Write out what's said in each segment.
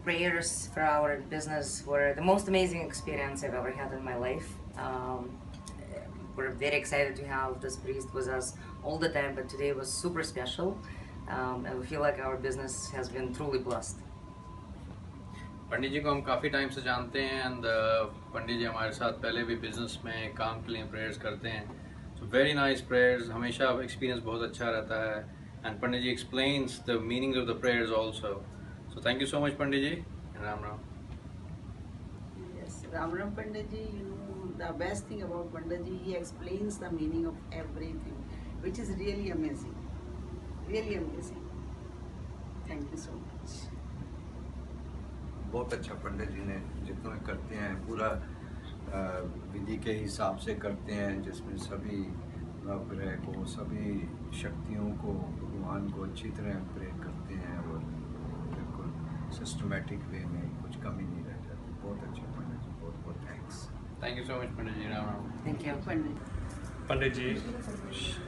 prayers for our business were the most amazing experience I've ever had in my life. We're very excited to have this priest with us all the time, but today was super special, and we feel like our business has been truly blessed. पंडित जी को हम काफ़ी time से जानते हैं and Pandit जी हमारे साथ पहले भी बिजनेस में काम के लिए प्रेयर्स करते हैं. सो वेरी नाइस प्रेयर्स, हमेशा एक्सपीरियंस बहुत अच्छा रहता है and Pandit ji explains the meaning of the prayers also. So thank you so much Pandit ji. Ram Ram. Yes, Ram Ram Pandit ji, you know, the best thing about Pandit ji, he explains the meaning of everything, which is really amazing. Really amazing. Thank you so much. बहुत अच्छा पंडित जी ने जितना करते हैं पूरा विधि के हिसाब से करते हैं, जिसमें सभी नवग्रह को, सभी शक्तियों को, भगवान को अच्छी तरह प्रे करते हैं और बिल्कुल सिस्टमेटिक वे में कुछ कमी नहीं रह जाती. बहुत अच्छा पंडित जी, बहुत बहुत thanks. Thank you so much Pandit ji. Ram Ram. Thank you, Pandit. Pandit ji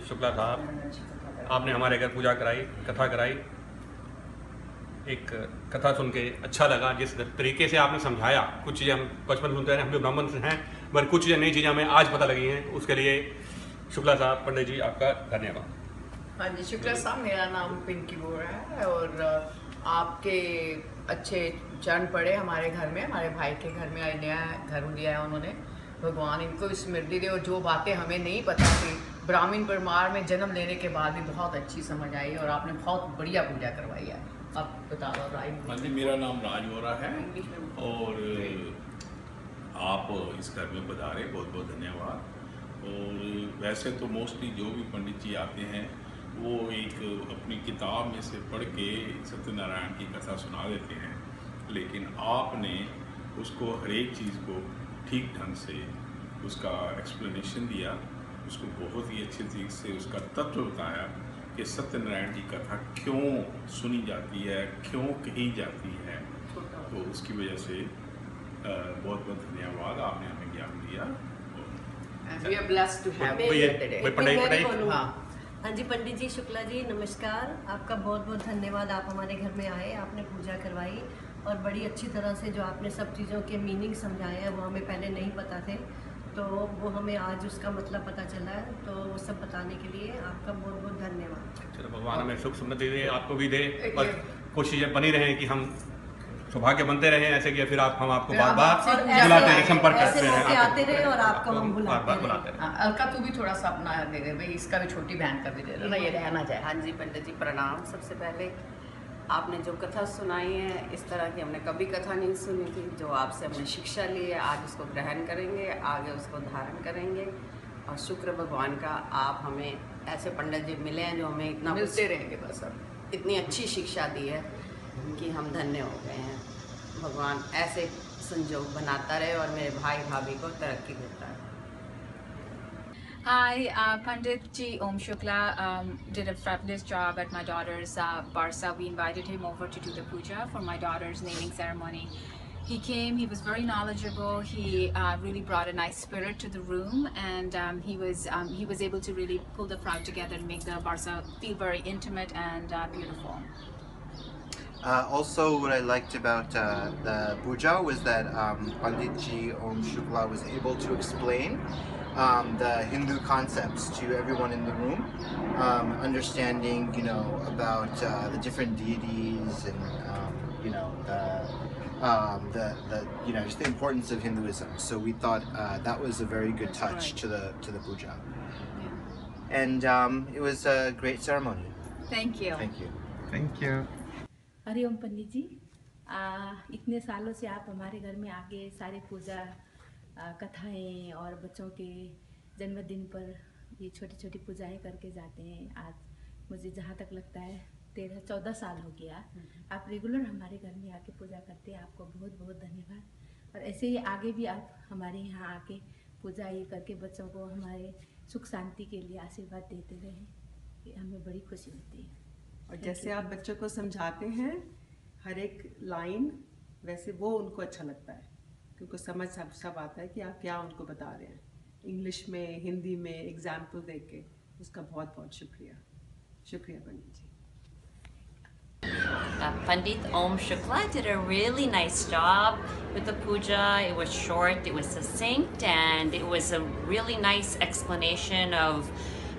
Shukla साहब, आपने हमारे घर पूजा कराई, कथा कराई. एक कथा सुन के अच्छा लगा. जिस तरीके से आपने समझाया, कुछ चीज़ें हम बचपन सुनते हैं, हम भी ब्राह्मण से हैं, मगर कुछ चीज़ें नई चीज़ें हमें आज पता लगी हैं. उसके लिए शुक्ला साहब, पंडित जी आपका धन्यवाद. हाँ जी, शुक्ला साहब, मेरा नाम पिंकी बोरा है और आपके अच्छे चरण पड़े हमारे घर में. हमारे भाई के घर में नया घर दिया है उन्होंने. भगवान इनको स्मृति दे और जो बातें हमें नहीं पता थी ब्राह्मण परिवार में जन्म लेने के बाद भी बहुत अच्छी समझ आई और आपने बहुत बढ़िया पूजा करवाई है. आप बता दो. हाँ जी, मेरा नाम राज बोरा है और आप इस घर में पधारे, बहुत बहुत धन्यवाद. और वैसे तो मोस्टली जो भी पंडित जी आते हैं वो एक अपनी किताब में से पढ़ के सत्यनारायण की कथा सुना देते हैं, लेकिन आपने उसको हर एक चीज़ को ठीक ढंग से उसका एक्सप्लेनेशन दिया, उसको बहुत ही अच्छे तरीके से उसका तत्व बताया कि सत्यनारायण की कथा क्यों सुनी जाती है, क्यों कही जाती है. तो उसकी वजह से बहुत बहुत धन्यवाद, आपने हमें ज्ञान दिया. We are blessed to have you here today. हाँ जी, पंडित जी शुक्ला जी नमस्कार. आपका बहुत बहुत धन्यवाद. आप हमारे घर में आए, आपने पूजा करवाई और बड़ी अच्छी तरह से जो आपने सब चीज़ों के मीनिंग समझाए हैं वो हमें पहले नहीं पता थे, तो वो हमें आज उसका मतलब पता चला है. तो वो सब बताने के लिए आपका बहुत बहुत धन्यवाद. चलो, भगवान हमें सुख समृद्धि दे, आपको भी दे और कोशिशें बनी रहें कि हम सौभाग्य बनते रहें ऐसे कि फिर हम आपको बार बार बुलाते रहे, संपर्क करते हैं, आते रहे और आपको हम बुलाते रहे. अलका तू भी थोड़ा सा अपना दे दे भाई, इसका भी छोटी बहन का भी दे दे ना, ये रहना चाहे. हाँ जी पंडित जी प्रणाम. सबसे पहले आपने जो कथा सुनाई है, इस तरह की हमने कभी कथा नहीं सुनी थी. जो आपसे हमने शिक्षा ली है, आज उसको ग्रहण करेंगे, आगे उसको धारण करेंगे. और शुक्र भगवान का आप हमें ऐसे पंडित जी मिले हैं जो हमें इतना मिलते रहेंगे बस. अब इतनी अच्छी शिक्षा दी है कि हम धन्य हो गए हैं. भगवान ऐसे संजोग बनाता रहे और मेरे भाई भाभी को तरक्की देता है. Hi, Pandit Ji Om Shukla did a fabulous job at my daughter's Barsa. We invited him over to do the puja for my daughter's naming ceremony. He came, he was very knowledgeable, he really brought a nice spirit to the room, and he was able to really pull the crowd together and make the Barsa feel very intimate and beautiful. Also, what I liked about the puja was that Pandit Ji Om Shukla was able to explain the Hindu concepts to everyone in the room, understanding, you know, about the different deities and, you know, you know, just the importance of Hinduism. So we thought that was a very good touch to the puja, and it was a great ceremony. Thank you. Thank you. Thank you. Hariom पंडित जी, इतने सालों से आप हमारे घर में आके सारे पूजा कथाएं और बच्चों के जन्मदिन पर ये छोटी छोटी पूजाएं करके जाते हैं. आज मुझे जहाँ तक लगता है 13-14 साल हो गया आप रेगुलर हमारे घर में आके पूजा करते हैं. आपको बहुत बहुत धन्यवाद. और ऐसे ही आगे भी आप हमारे यहाँ आके पूजा ये करके बच्चों को हमारे सुख शांति के लिए आशीर्वाद देते रहें, ये हमें बड़ी खुशी होती है. और जैसे आप बच्चों को समझाते हैं हर एक लाइन, वैसे वो उनको अच्छा लगता है क्योंकि समझ सब आता है कि आप क्या उनको बता रहे हैं. इंग्लिश में, हिंदी में एग्जाम्पल दे के उसका बहुत बहुत शुक्रिया. शुक्रिया पंडित जी. Pandit Om Shukla did a really nice job with the puja. It was short, it was succinct, and it was a really nice explanation of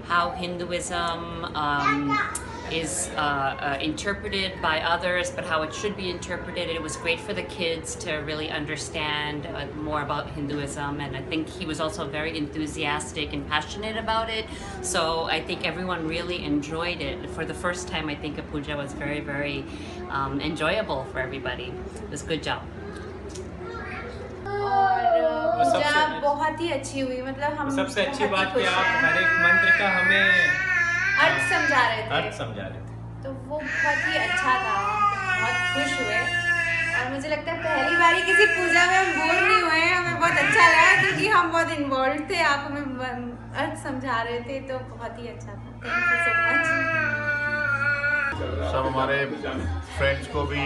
how Hinduism is interpreted by others, but how it should be interpreted. It was great for the kids to really understand more about Hinduism, and I think he was also very enthusiastic and passionate about it. So I think everyone really enjoyed it. For the first time, I think a puja was very, very enjoyable for everybody. It was a good job. और पूजा बहुत ही अच्छी हुई, मतलब हम सबसे अच्छी बात कि आप हर एक मंत्र का हमें अर्थ समझा रहे थे, तो वो बहुत ही अच्छा था, बहुत खुश हुए। और मुझे लगता है पहली बारी किसी पूजा में हम बोर नहीं हुए, हमें बहुत अच्छा लगा क्योंकि हम बहुत इन्वॉल्व थे, आप हमें अर्थ समझा रहे थे, तो बहुत ही अच्छा था। Thank you so much. सब हमारे फ्रेंड्स को भी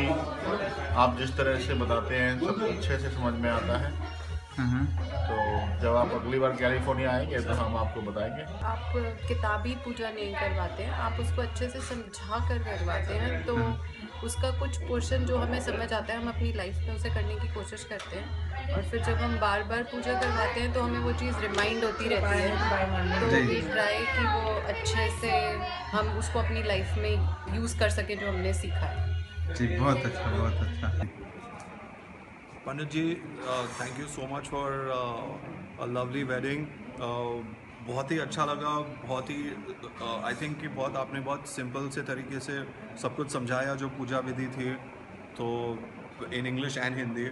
आप जिस तरह से बताते हैं सब अच्छे से समझ में आता है। तो जब आप अगली बार कैलिफोर्निया आएंगे तो हम आपको बताएंगे। आप किताबी पूजा नहीं करवाते हैं, आप उसको अच्छे से समझा कर करवाते हैं, तो उसका कुछ पोर्शन जो हमें समझ आता है हम अपनी लाइफ में उसे करने की कोशिश करते हैं, और फिर जब हम बार बार पूजा करवाते हैं तो हमें वो चीज़ रिमाइंड होती रहती है। तो वी ट्राई कि वो अच्छे से हम उसको अपनी लाइफ में यूज़ कर सकें जो हमने सीखा है। जी बहुत अच्छा, बहुत अच्छा। Pandit ji, thank you so much for a lovely wedding. बहुत ही अच्छा लगा, बहुत ही आई थिंक कि आपने बहुत सिंपल से तरीके से सब कुछ समझाया जो पूजा विधि थी, तो इन इंग्लिश एंड हिंदी,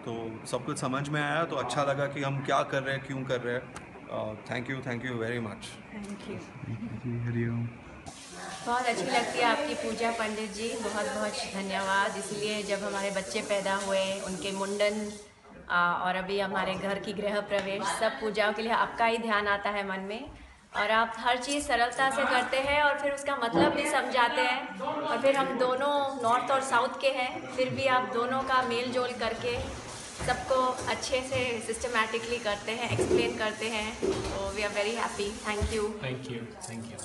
तो सब कुछ समझ में आया, तो अच्छा लगा कि हम क्या कर रहे हैं, क्यों कर रहे हैं। Thank you very much. Thank you. Hariom. बहुत अच्छी लगती है आपकी पूजा पंडित जी, बहुत बहुत धन्यवाद। इसलिए जब हमारे बच्चे पैदा हुए, उनके मुंडन और अभी हमारे घर की गृह प्रवेश, सब पूजाओं के लिए आपका ही ध्यान आता है मन में, और आप हर चीज़ सरलता से करते हैं और फिर उसका मतलब भी समझाते हैं। और फिर हम दोनों नॉर्थ और साउथ के हैं, फिर भी आप दोनों का मेल जोल करके सबको अच्छे से सिस्टमैटिकली करते हैं, एक्सप्लेन करते हैं, तो we are very happy. Thank you. Thank you. Thank you.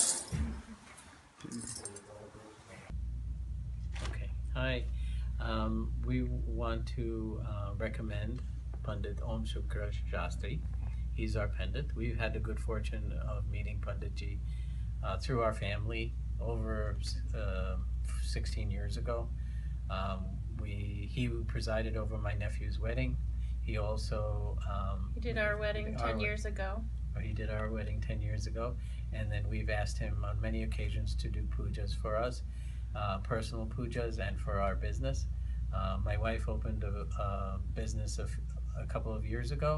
Hi, we want to recommend Pandit Om Shukla Shastri. He's our Pandit. We've had the good fortune of meeting Pandit Ji through our family over 16 years ago. He presided over my nephew's wedding. He also he did our wedding 10 years ago. He did our wedding 10 years ago, and then we've asked him on many occasions to do pujas for us. Personal pujas and for our business. My wife opened a business a couple of years ago,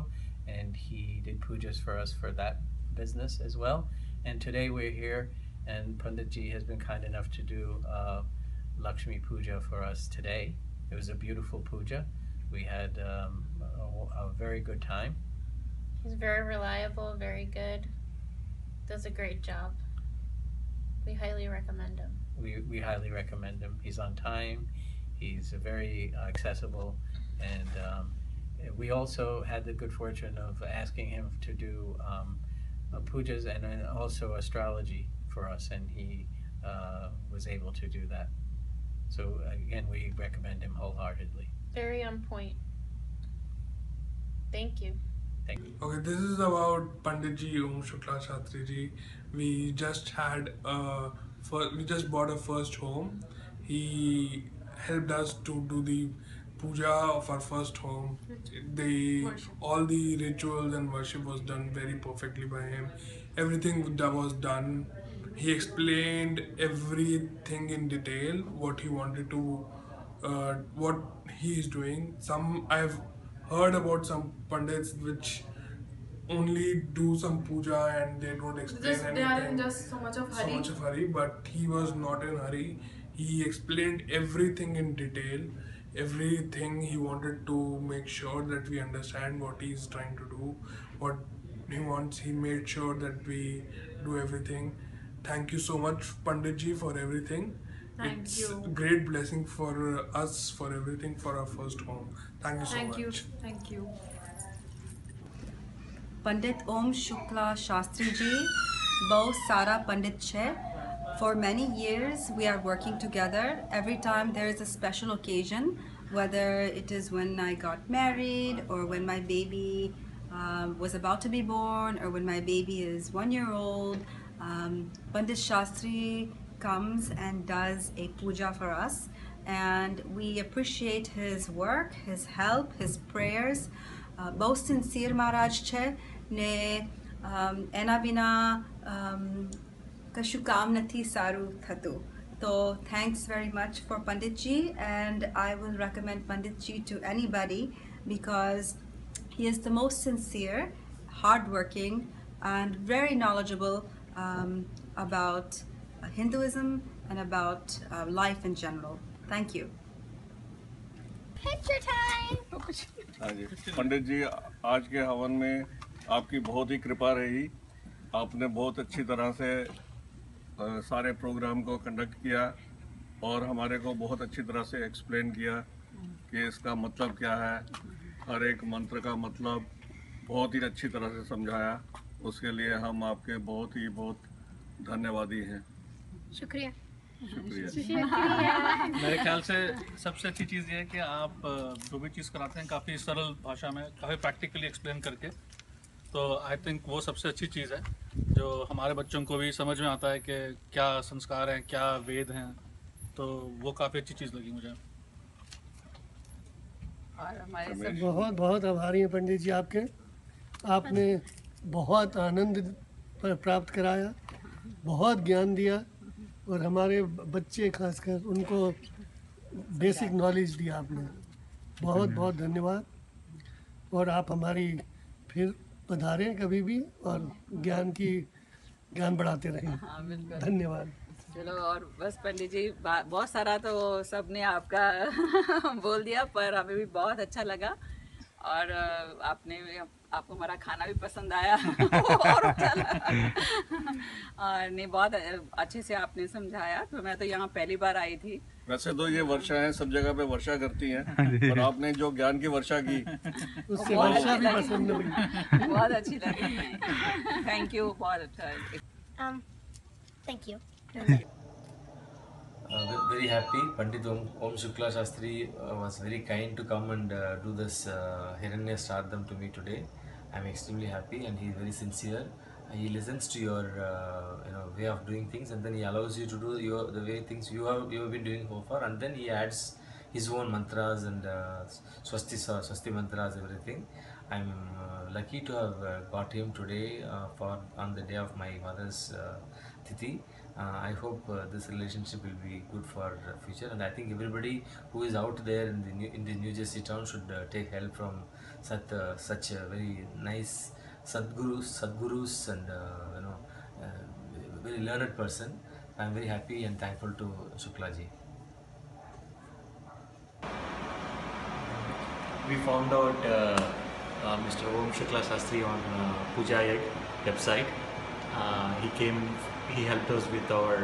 and he did pujas for us for that business as well. And today we're here, and Pandit Ji has been kind enough to do Lakshmi Puja for us today. It was a beautiful puja. We had a very good time. He's very reliable, very good, does a great job. We highly recommend him. We highly recommend him. He's on time, he's very accessible, and we also had the good fortune of asking him to do pujas and also astrology for us, and he was able to do that. So again, we recommend him wholeheartedly. Very on point. Thank you. Thank you. Okay, this is about Pandit Ji Om Shukla Shastri Ji. We just bought a first home. He helped us to do the puja of our first home. All the rituals and worship was done very perfectly by him. Everything that was done, he explained everything in detail, what he wanted to, what he is doing. I've heard about some pandits which only do some puja and they don't explain anything. They are in just so much of hurry. But he was not in hurry. He explained everything in detail, everything. He wanted to make sure that we understand what he is trying to do, what he wants. He made sure that we do everything. Thank you so much, Pandit Ji, for everything. It's a great blessing for us, for everything, for our first home. Thank you so much. Thank you. पंडित ओम शुक्ला शास्त्री जी बहुत सारा पंडित है For many years, we are working together. Every time there is a special occasion, whether it is when I got married or when my baby was about to be born or when my baby is 1 year old, Pandit Shastri comes and does a puja for us. And we appreciate his work, his help, his prayers. बहुत sincere Maharaj છે ને એના વિના કશું કામ નથી સારું થતું. So thanks very much for Panditji, and I will recommend Panditji to anybody because he is the most sincere, hardworking, and very knowledgeable about Hinduism and about life in general. Thank you. Picture time. हाँ जी, पंडित जी आज के हवन में आपकी बहुत ही कृपा रही. आपने बहुत अच्छी तरह से सारे प्रोग्राम को कंडक्ट किया और हमारे को बहुत अच्छी तरह से एक्सप्लेन किया कि इसका मतलब क्या है. हर एक मंत्र का मतलब बहुत ही अच्छी तरह से समझाया. उसके लिए हम आपके बहुत धन्यवादी हैं. शुक्रिया. मेरे ख्याल से सबसे अच्छी चीज़ ये है कि आप जो भी चीज़ कराते हैं काफ़ी सरल भाषा में, काफ़ी प्रैक्टिकली एक्सप्लेन करके. तो आई थिंक वो सबसे अच्छी चीज़ है जो हमारे बच्चों को भी समझ में आता है कि क्या संस्कार हैं, क्या वेद हैं. तो वो काफ़ी अच्छी चीज़ लगी मुझे. और हमारे बहुत आभारी हैं पंडित जी आपके. आपने बहुत आनंद प्राप्त कराया, बहुत ज्ञान दिया और हमारे बच्चे खासकर उनको बेसिक नॉलेज दिया आपने. बहुत धन्यवाद. और आप हमारी फिर पधारें कभी भी और ज्ञान बढ़ाते रहें. धन्यवाद. चलो, और बस पंडित जी बहुत सारा तो सबने आपका बोल दिया, पर हमें भी बहुत अच्छा लगा और आपको हमारा खाना भी पसंद आया और अच्छा लगा. और नहीं, बहुत अच्छे से आपने समझाया. तो मैं तो यहाँ पहली बार आई थी. वैसे तो ये वर्षा है, सब जगह पे वर्षा करती हैं, और आपने जो ज्ञान की वर्षा की उससे वर्षा भी पसंद हुई. बहुत अच्छी लगी. Thank you. बहुत अच्छा. Thank you. Very happy. Pandit Om Shukla Shastri was very kind to come and do this Hiranya Shraddham to me today. I'm extremely happy, and he is very sincere. He listens to your way of doing things, and then he allows you to do the way things you have been doing so far, and then he adds his own mantras and swasti mantras, everything. I'm lucky to have got him today on the day of my mother's Tithi. I hope this relationship will be good for future, and I think everybody who is out there in the New Jersey town should take help from such a very nice Sadgurus and very learned person. I am very happy and thankful to Shukla ji. We found out Mr. Om Shukla Shastri on Puja website. He helped us with our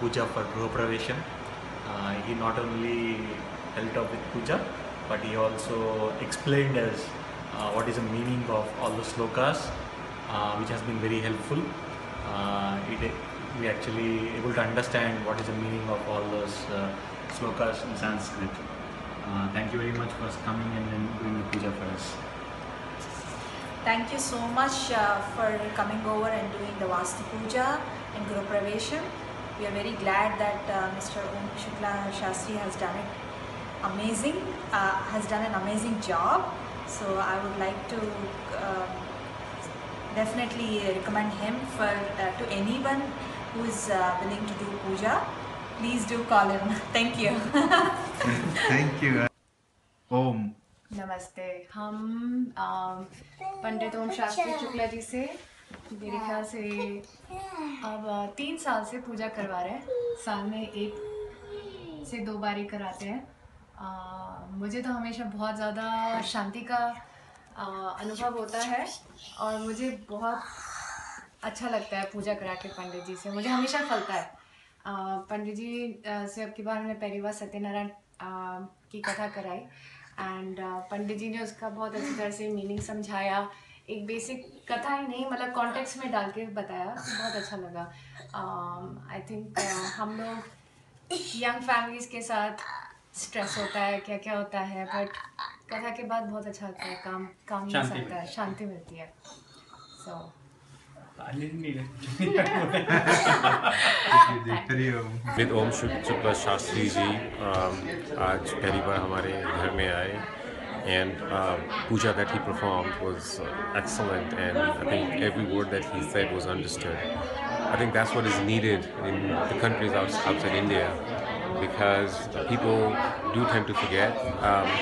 puja for Griha Pravesham. He not only helped out with puja, but he also explained us what is the meaning of all the slokas, which has been very helpful. We actually able to understand what is the meaning of all those slokas in Sanskrit. Thank you very much for coming and doing the puja for us. Thank you so much for coming over and doing the Vastu Puja and Griha Pravesham. We are very glad that Mr. Om Shukla Shastri has done an amazing job. So I would like to definitely recommend him to anyone who is willing to do puja. Please do call him. Thank you. Thank you. Om. नमस्ते. हम पंडित ओम शास्त्री शुक्ला जी से मेरे ख्याल से अब 3 साल से पूजा करवा रहे हैं. साल में 1 से 2 बार ही कराते हैं. मुझे तो हमेशा बहुत ज़्यादा शांति का अनुभव होता है और मुझे बहुत अच्छा लगता है पूजा करा के पंडित जी से. मुझे हमेशा फलता है. पंडित जी से अब की बार मैंने पहली बार सत्यनारायण की कथा कराई एंड पंडित जी ने उसका बहुत अच्छी तरह से मीनिंग समझाया. एक बेसिक कथा ही नहीं मतलब कॉन्टेक्स्ट में डाल के बताया, बहुत अच्छा लगा। आई थिंक हम लोग यंग फैमिलीज़ के साथ स्ट्रेस होता है, क्या क्या होता है, बट कथा के बाद बहुत अच्छा लगता है, काम मिल सकता है, शांति मिलती है। सो पंडित ओम शुक्ला शास्त्री जी आज पहली बार हमारे घर में आए and puja that he performed was excellent, and I think every word that he said was understood. I think that's what is needed in the countries outside India, because people do tend to forget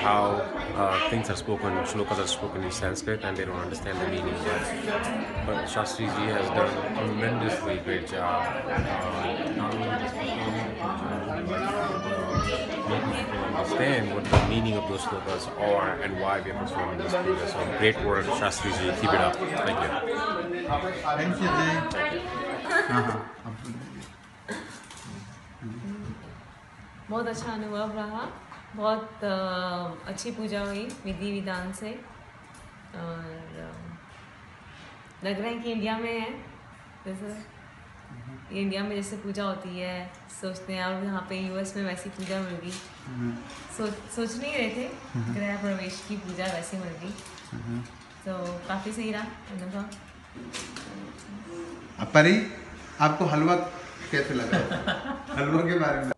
how things are spoken, shlokas are spoken in Sanskrit, and they don't understand the meaning. But Shastri Ji has done a tremendously great job, not only just making people understand what the meaning of those shlokas are and why we are performing this puja. So great work, Shastri Ji. Keep it up. Thank you. Thank you, Ji. बहुत अच्छा अनुभव रहा, बहुत अच्छी पूजा हुई विधि विधान से, और लग रहा है कि इंडिया में है, जैसे इंडिया में जैसे पूजा होती है सोचते हैं, और यहाँ पे यूएस में वैसी पूजा मिल गई, सोच नहीं रहे थे गृह प्रवेश की पूजा वैसी मिल गई, तो काफ़ी सही रहा अनुभव। परी, आपको हलवा कैसे लगा? हलवा के बारे में।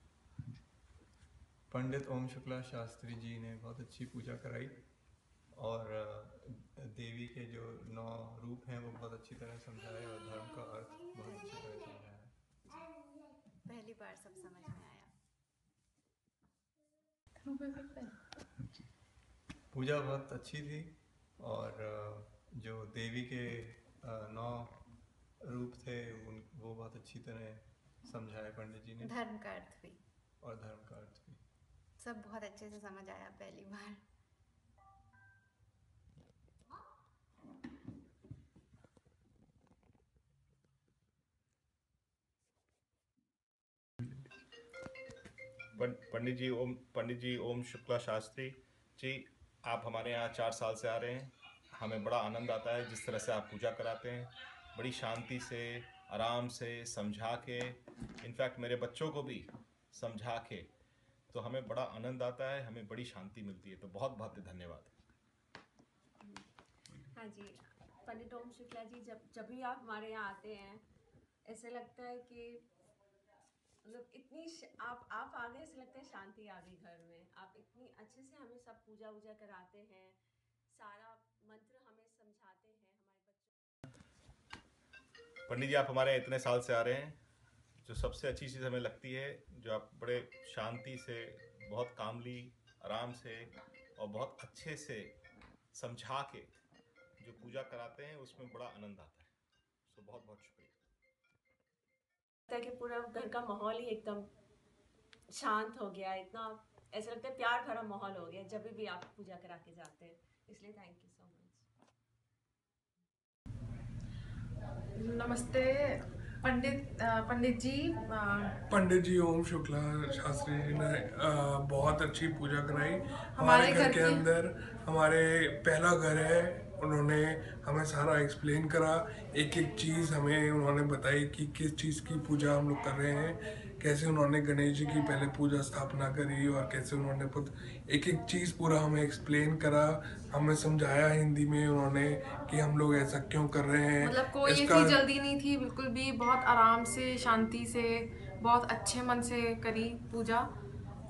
पंडित ओम शुक्ला शास्त्री जी ने बहुत अच्छी पूजा कराई, और देवी के जो 9 रूप हैं वो बहुत अच्छी तरह समझाए, और धर्म का अर्थ बहुत अच्छी तरह समझाया। पहली बार सब समझ में आया। पूजा बहुत अच्छी थी, और जो देवी के 9 रूप थे वो बहुत अच्छी तरह समझाए पंडित जी ने। धर्म का अर्थ भी, और धर्म का अर्थ भी सब बहुत अच्छे से समझ आया पहली बार। पंडित जी ओम शुक्ला शास्त्री जी, आप हमारे यहाँ 4 साल से आ रहे हैं। हमें बड़ा आनंद आता है जिस तरह से आप पूजा कराते हैं, बड़ी शांति से, आराम से समझा के, इनफैक्ट मेरे बच्चों को भी समझा के, तो हमें बड़ा आनंद आता है, हमें बड़ी शांति मिलती है। तो बहुत बहुत धन्यवाद। हाँ जी, पंडित ओम शुक्ला जी, जब भी आप हमारे यहाँ आते हैं ऐसे लगता है कि मतलब इतनी आप आ गए, ऐसे लगता है शांति आ गई घर में। आप इतनी अच्छे से हमें सब पूजा वूजा कराते हैं, सारा मंत्र हमें समझाते हैं हमारे बच्चों। पंडित जी, आप हमारे इतने साल से आ रहे हैं, जो सबसे अच्छी चीज़ हमें लगती है, जो आप बड़े शांति से, बहुत कामली, आराम से और बहुत अच्छे से समझा के जो पूजा कराते हैं, उसमें बड़ा आनंद आता है। सो बहुत बहुत शुक्रिया। कि पूरा घर का माहौल ही एकदम शांत हो गया, इतना ऐसा लगता है प्यार भरा माहौल हो गया जब भी आप पूजा करा के जाते हैं, इसलिए थैंक यू सो मच। नमस्ते पंडित जी। पंडित जी ओम शुक्ला शास्त्री जी ने बहुत अच्छी पूजा कराई हमारे घर के अंदर। हमारे पहला घर है, उन्होंने हमें सारा एक्सप्लेन करा, एक एक चीज़ हमें उन्होंने बताई कि किस चीज़ की पूजा हम लोग कर रहे हैं, कैसे उन्होंने गणेश जी की पहले पूजा स्थापना करी और कैसे उन्होंने एक एक चीज़ पूरा हमें एक्सप्लेन करा, हमें समझाया हिंदी में उन्होंने कि हम लोग ऐसा क्यों कर रहे हैं। मतलब कोई ऐसी जल्दी नहीं थी, बिल्कुल भी बहुत आराम से, शांति से, बहुत अच्छे मन से करी पूजा,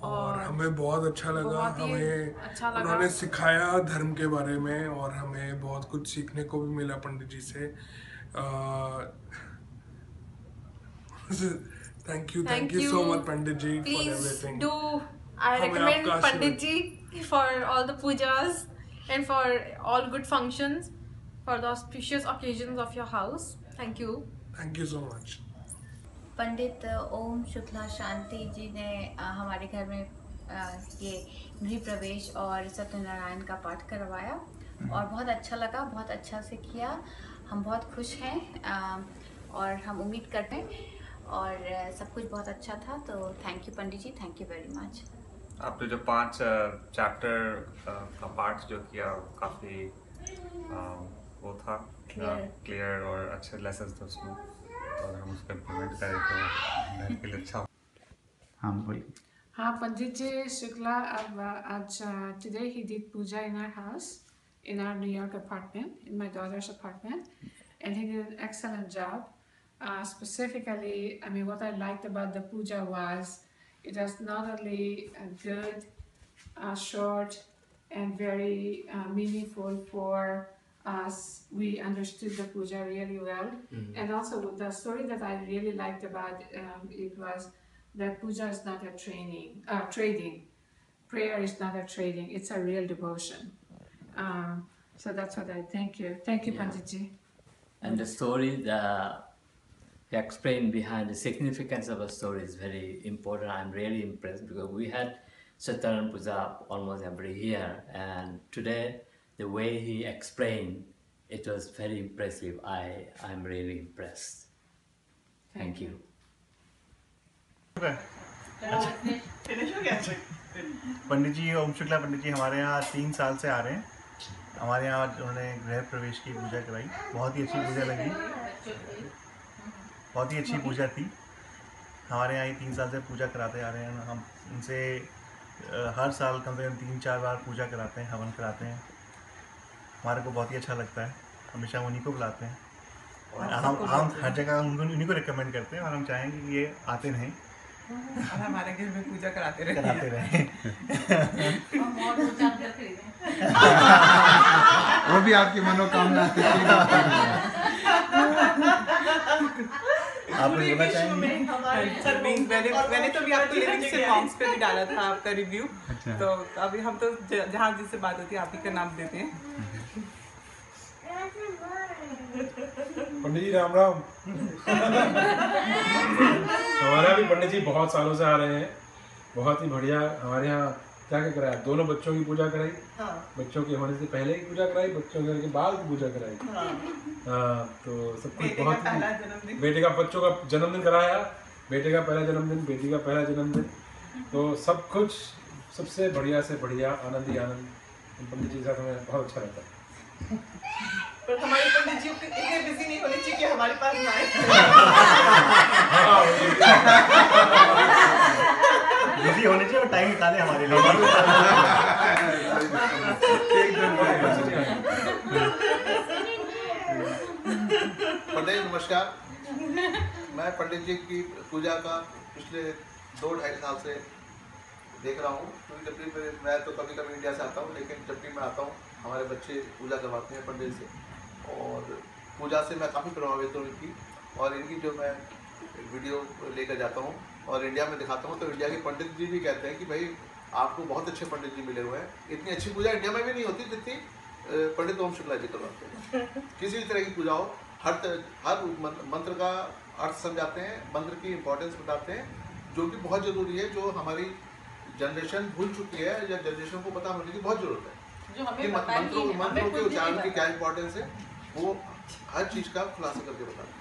और हमें बहुत अच्छा लगा। हमें उन्होंने सिखाया धर्म के बारे में, और हमें बहुत कुछ सीखने को भी मिला पंडित जी से। Thank you so much Pandit ji for everything. Do I recommend Pandit ji for all the pujas and for all good functions for the auspicious occasions of your house. Thank you so much. Pandit Om Shukla Shanti ji ने हमारे घर में ये गृह प्रवेश और सत्यनारायण का पाठ करवाया, और बहुत अच्छा लगा, बहुत अच्छा से किया। हम बहुत खुश हैं और हम उम्मीद करते हैं, और सब कुछ बहुत अच्छा था। तो thank you Pandit ji, thank you very much. आपने जो 5 चैप्टर का पाठ जो किया, काफ़ी वो था क्लियर और अच्छे लेसन थे उसमें, और हम उसको इम्प्लीमेंट करें तो घर के लिए अच्छा। हाँ बोलिए। हाँ, Pandit Ji Shukla, today he did puja in our house, in our New York apartment, in my daughter's apartment, and he did an excellent job. Specifically, I mean, what I liked about the puja was it was not only good, short, and very meaningful for us. We understood the puja really well, and also the story that I really liked about it was that puja is not a trading. Prayer is not a trading. It's a real devotion. So that's what I thank you. Thank you, Pandit Ji. And the story, he explained behind the significance of the story is very important. I'm really impressed because we had Satyanan Puja almost every year, and today the way he explained it was very impressive. I'm really impressed. Thank you. पंडित जी ओम शुक्ला पंडित जी हमारे यहाँ 3 साल से आ रहे हैं। हमारे यहाँ उन्होंने गृह प्रवेश की पूजा कराई, बहुत ही अच्छी पूजा लगी, बहुत ही अच्छी पूजा थी। हमारे यहाँ 3 साल से पूजा कराते आ रहे हैं। हम उनसे हर साल कम से कम 3-4 बार पूजा कराते हैं, हवन कराते हैं। हमारे को बहुत ही अच्छा लगता है, हमेशा उन्हीं को बुलाते हैं। हम हर जगह उन्हीं को रिकमेंड करते हैं और हम चाहेंगे कि ये आते रहें और हमारे घर में पूजा कराते रहे। वो भी आपकी मनोकामना आप बोलना चाहेंगे? मैंने तो अभी आपको लिविंग से मॉम्स पे भी डाला था आपका रिव्यू। अच्छा। तो अभी हम तो जहाँ जिससे बात होती है आप ही का नाम देते हैं। पंडित जी राम राम। हमारा भी पंडित जी बहुत सालों से आ रहे हैं, बहुत ही बढ़िया। हमारे यहाँ क्या क्या कराया, दोनों बच्चों की पूजा कराई, बच्चों के होने से पहले की पूजा कराई, बच्चों के बाद की पूजा कराई। तो सब कुछ बहुत ही, बेटे का बच्चों का जन्मदिन कराया, बेटे का पहला जन्मदिन, बेटी का पहला जन्मदिन, तो सब कुछ सबसे बढ़िया से बढ़िया, आनंद ही आनंद। पंडित जी के साथ हमें बहुत अच्छा लगता है। पर हमारे पंडित जी इतने बिजी नहीं होने चाहिए कि हमारे पास ना आए। बिजी होने चाहिए और टाइम निकाले हमारे लिए। पंडित नमस्कार, मैं पंडित जी की पूजा का पिछले 2-2.5 साल से देख रहा हूँ। क्योंकि जब भी मैं तो कभी कभी इंडिया से आता हूँ, लेकिन जब भी मैं आता हूँ हमारे बच्चे पूजा करवाते हैं पंडित से, और पूजा से मैं काफ़ी प्रभावित हूँ इनकी। और इनकी जो मैं वीडियो लेकर जाता हूँ और इंडिया में दिखाता हूँ, तो इंडिया के पंडित जी भी कहते हैं कि भाई आपको बहुत अच्छे पंडित जी मिले हुए हैं। इतनी अच्छी पूजा इंडिया में भी नहीं होती जितनी पंडित ओम शुक्ला जी करवाते हैं। किसी भी तरह की पूजा हो, हर मंत्र का अर्थ समझाते हैं, मंत्र की इम्पोर्टेंस बताते हैं, जो कि बहुत ज़रूरी है, जो हमारी जनरेशन भूल चुकी है या जनरेशन को पता होने की बहुत ज़रूरत है कि मंत्रों के उच्चारण की क्या इम्पोर्टेंस है, वो हर चीज़ का खुलासा करके बताते हैं।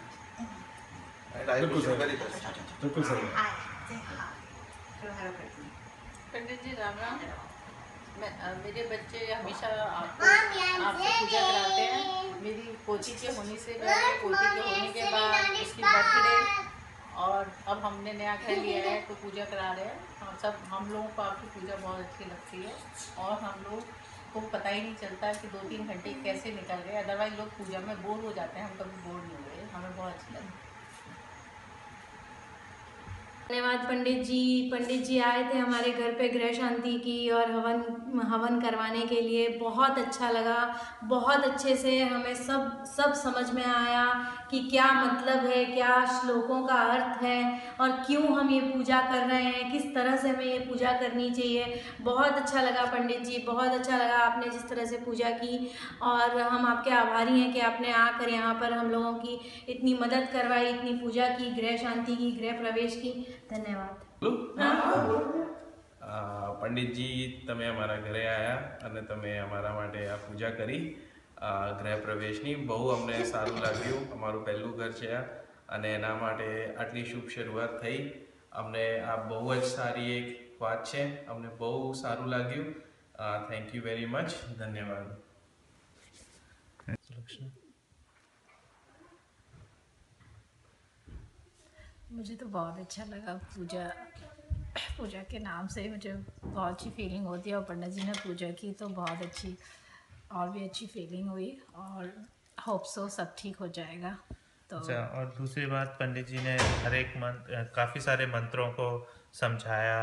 बिल्कुल सही। पंडित जी राम राम। मेरे बच्चे हमेशा आपसे पूजा कराते हैं। मेरी पोती के होने से पहले, पोती के होने के बाद, उसकी बर्थडे, और अब हमने नया घर लिया है तो पूजा करा रहे हैं। हम लोगों को आपकी पूजा बहुत अच्छी लगती है, और हम लोग को पता ही नहीं चलता कि 2-3 घंटे कैसे निकल गए। अदरवाइज लोग पूजा में बोर हो जाते हैं, हम कभी बोर नहीं हुए, हमें बहुत अच्छा लगा। धन्यवाद पंडित जी आए थे हमारे घर पे गृह शांति की और हवन करवाने के लिए। बहुत अच्छा लगा, बहुत अच्छे से हमें सब समझ में आया कि क्या मतलब है, क्या श्लोकों का अर्थ है, और क्यों हम ये पूजा कर रहे हैं, किस तरह से हमें ये पूजा करनी चाहिए। बहुत अच्छा लगा पंडित जी, बहुत अच्छा लगा आपने जिस तरह से पूजा की, और हम आपके आभारी हैं कि आपने आकर यहाँ पर हम लोगों की इतनी मदद करवाई, इतनी पूजा की, गृह शांति की, गृह प्रवेश की। धन्यवाद। પંડિતજી તમે અમારા ઘરે આવ્યા અને તમે અમારા માટે આ પૂજા કરી ગૃહ પ્રવેશની, બહુ અમને સારું લાગ્યું। અમારું પહેલું ઘર છે આ, અને એના માટે આટલી શુભ શરૂઆત થઈ। અમને આ બહુ જ સારી એક વાત છે, અમને બહુ સારું લાગ્યું। થેન્ક યુ વેરી મચ, ધન્યવાદ। मुझे तो बहुत अच्छा लगा पूजा के नाम से मुझे बहुत अच्छी फीलिंग होती है, और पंडित जी ने पूजा की तो बहुत अच्छी और भी अच्छी फीलिंग हुई, और होप सो सब ठीक हो जाएगा। तो अच्छा, और दूसरी बात, पंडित जी ने हर एक मंत्र, काफ़ी सारे मंत्रों को समझाया,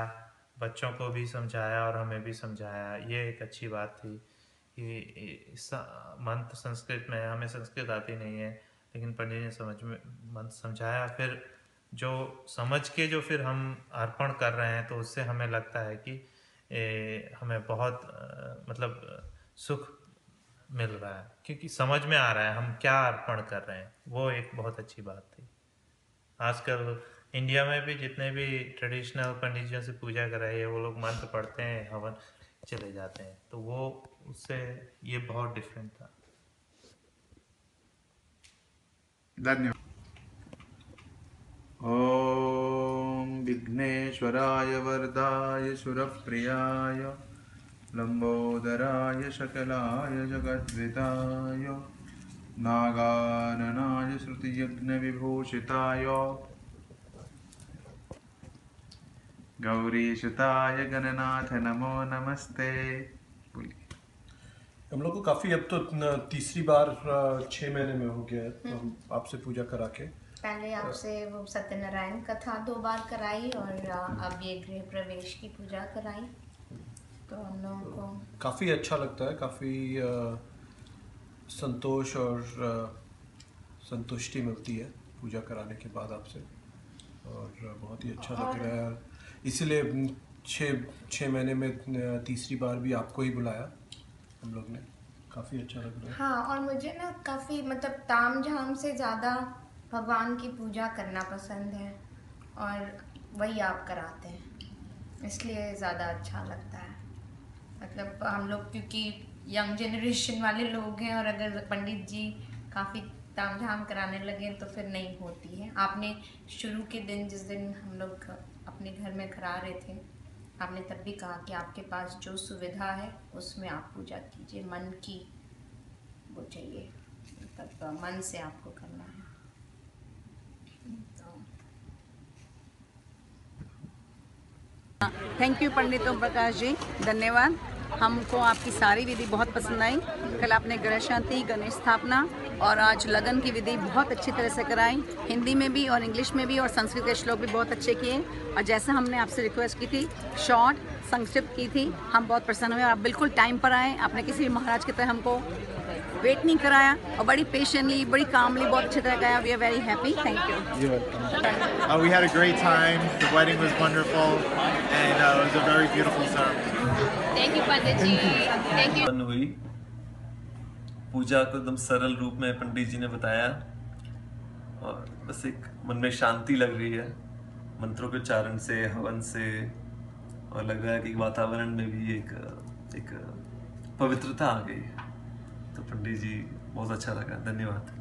बच्चों को भी समझाया और हमें भी समझाया। ये एक अच्छी बात थी कि मंत्र संस्कृत में, हमें संस्कृत आती नहीं है, लेकिन पंडित जी ने मंत्र समझाया। फिर जो समझ के जो फिर हम अर्पण कर रहे हैं, तो उससे हमें लगता है कि हमें बहुत मतलब सुख मिल रहा है, क्योंकि समझ में आ रहा है हम क्या अर्पण कर रहे हैं। वो एक बहुत अच्छी बात थी। आजकल इंडिया में भी जितने भी ट्रेडिशनल पंडितों से पूजा कराई है, वो लोग मंत्र पढ़ते हैं, हवन चले जाते हैं, तो वो उससे ये बहुत डिफरेंट था। धन्यवाद। ओम विघ्नेश्वराय वरदाय सुरप्रियाय लंबोदराय शकलाय जगद्विताय नागाननाय श्रुतियज्ञ विभूषिताय गौरीसुताय गणनाथ नमो नमस्ते। हम लोग को काफ़ी, अब तो तीसरी बार 6 महीने में हो गया है हम आपसे पूजा करा के। पहले आपसे वो सत्यनारायण कथा 2 बार कराई, और अब ये गृह प्रवेश की पूजा कराई, तो हम लोगों को काफ़ी अच्छा लगता है, काफ़ी संतोष और संतुष्टि मिलती है पूजा कराने के बाद आपसे, और बहुत ही अच्छा लग रहा है। इसीलिए 6 महीने में तीसरी बार भी आपको ही बुलाया हम लोग ने, काफ़ी अच्छा लग रहा है। हाँ, और मुझे ना काफ़ी मतलब ताम झाम से ज़्यादा भगवान की पूजा करना पसंद है, और वही आप कराते हैं, इसलिए ज़्यादा अच्छा लगता है। मतलब हम लोग क्योंकि यंग जनरेशन वाले लोग हैं, और अगर पंडित जी काफ़ी ताम झाम कराने लगे तो फिर नहीं होती है। आपने शुरू के दिन, जिस दिन हम लोग अपने घर में करा रहे थे, आपने तब भी कहा कि आपके पास जो सुविधा है उसमें आप पूजा कीजिए, मन की वो चाहिए, मतलब मन से आपको करना है। थैंक यू पंडित ओम प्रकाश जी, धन्यवाद। हमको आपकी सारी विधि बहुत पसंद आई। कल आपने ग्रह शांति, गणेश स्थापना और आज लगन की विधि बहुत अच्छी तरह से कराई, हिंदी में भी और इंग्लिश में भी, और संस्कृत के श्लोक भी बहुत अच्छे किए। और जैसा हमने आपसे रिक्वेस्ट की थी, शॉर्ट संक्षिप्त की थी, हम बहुत प्रसन्न हुए। आप बिल्कुल टाइम पर आए, आपने किसी भी महाराज की तरह हमको वेट नहीं कराया, और बड़ी पेशेंटली, बड़ी कामली, बहुत अच्छी तरह गया। We are very happy, thank you. We had a great time. The wedding was wonderful, and it was a very beautiful ceremony. Thank you Pandit ji, thank you. हुई पूजा को एकदम सरल रूप में पंडित जी ने बताया, और बस एक मन में शांति लग रही है मंत्रों के उच्चारण से, हवन से, और लग रहा है कि वातावरण में भी एक पवित्रता आ गई है। तो पंडित जी बहुत अच्छा लगा, धन्यवाद।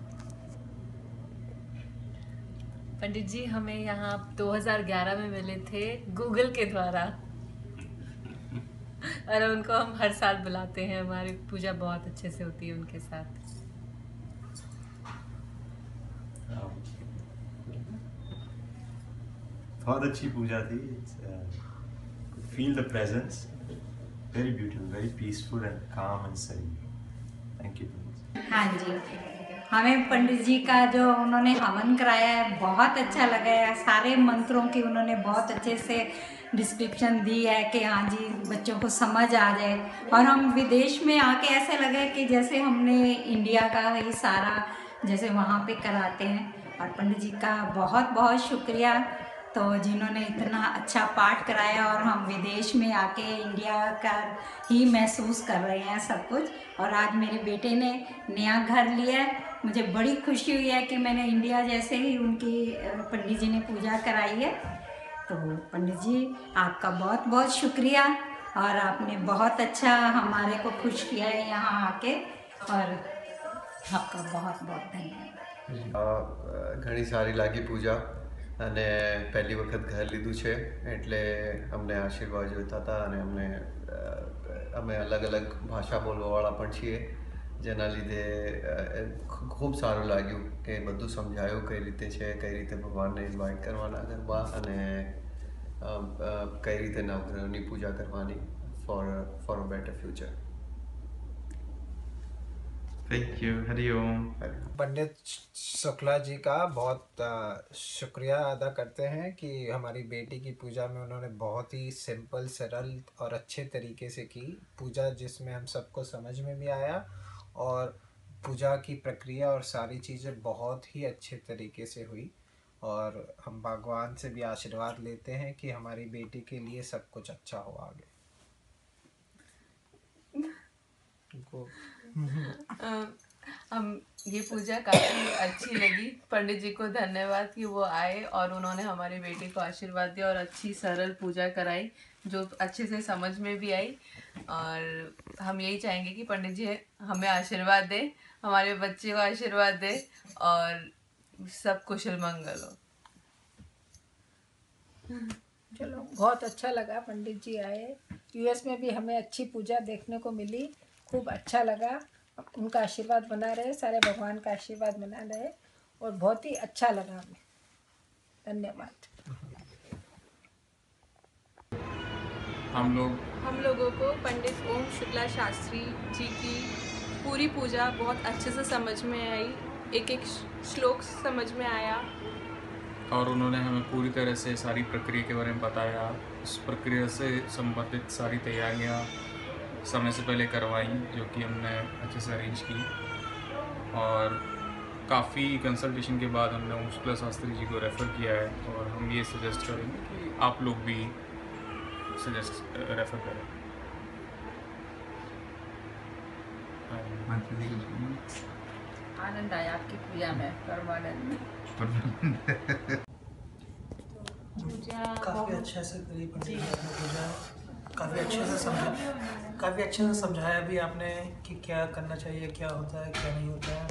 पंडित जी हमें यहाँ 2011 में मिले थे गूगल के द्वारा, और उनको हम हर साल बुलाते हैं, हमारी पूजा बहुत अच्छे से होती है उनके साथ। बहुत अच्छी पूजा थी। Feel the presence, very beautiful, very peaceful and काम एंड सरी। Thank you. हाँ जी, हमें पंडित जी का जो उन्होंने हवन कराया है बहुत अच्छा लगा है। सारे मंत्रों की उन्होंने बहुत अच्छे से डिस्क्रिप्शन दी है कि हाँ जी बच्चों को समझ आ जाए, और हम विदेश में आके ऐसे लगे कि जैसे हमने इंडिया का ही सारा जैसे वहाँ पे कराते हैं। और पंडित जी का बहुत बहुत शुक्रिया, तो जिन्होंने इतना अच्छा पाठ कराया, और हम विदेश में आके इंडिया का ही महसूस कर रहे हैं सब कुछ। और आज मेरे बेटे ने नया घर लिया है, मुझे बड़ी खुशी हुई है कि मैंने इंडिया जैसे ही उनकी पंडित जी ने पूजा कराई है। तो पंडित जी आपका बहुत बहुत शुक्रिया, और आपने बहुत अच्छा हमारे को खुश किया है यहाँ आके, और आपका बहुत बहुत धन्यवाद। घणी सारी लागी पूजा, અને પહેલી વખત ઘર લીધું છે એટલે અમને આશીર્વાદ જોઈતા હતા, અને અમે અલગ અલગ ભાષા બોલવાવાળા પણ છીએ, જેના લીધે ખૂબ સારું લાગ્યું કે બધું સમજાયું કઈ રીતે છે, કઈ રીતે ભગવાનને ઇન્વાઇટ કરવાના ગરબા અને કઈ રીતે નવગ્રહોની પૂજા કરવાની for a better future. Thank you. Hariom. Pandit Shukla ji का बहुत शुक्रिया अदा करते हैं कि हमारी बेटी की पूजा में उन्होंने बहुत ही सिंपल, सरल और अच्छे तरीके से की पूजा, जिसमें हम सबको समझ में भी आया और पूजा की प्रक्रिया और सारी चीज़ें बहुत ही अच्छे तरीके से हुई। और हम भगवान से भी आशीर्वाद लेते हैं कि हमारी बेटी के लिए सब कुछ अच्छा हो आगे। हम ये पूजा काफ़ी अच्छी लगी। पंडित जी को धन्यवाद कि वो आए और उन्होंने हमारी बेटी को आशीर्वाद दिया और अच्छी सरल पूजा कराई जो अच्छे से समझ में भी आई। और हम यही चाहेंगे कि पंडित जी हमें आशीर्वाद दे, हमारे बच्चे को आशीर्वाद दे और सब कुशल मंगल हो। चलो, बहुत अच्छा लगा पंडित जी आए। यूएस में भी हमें अच्छी पूजा देखने को मिली, खूब अच्छा लगा। उनका आशीर्वाद बना रहे, सारे भगवान का आशीर्वाद बना रहे और बहुत ही अच्छा लगा हमें। धन्यवाद। हम लोगों को पंडित ओम शुक्ला शास्त्री जी की पूरी पूजा बहुत अच्छे से समझ में आई, एक एक श्लोक समझ में आया और उन्होंने हमें पूरी तरह से सारी प्रक्रिया के बारे में बताया। उस प्रक्रिया से संबंधित सारी तैयारियां समय से पहले करवाई जो कि हमने अच्छे से अरेंज की और काफ़ी कंसल्टेशन के बाद हमने ओम शुक्ला शास्त्री जी को रेफ़र किया है और हम ये सजेस्ट करेंगे कि आप लोग भी रेफ़र करें। आनंद आया आपकी पूजा में, परमानंद। काफ़ी अच्छे से करी पंडित जी ने पूजा, काफ़ी अच्छे से समझाया भी आपने कि क्या करना चाहिए, क्या होता है, क्या नहीं होता है।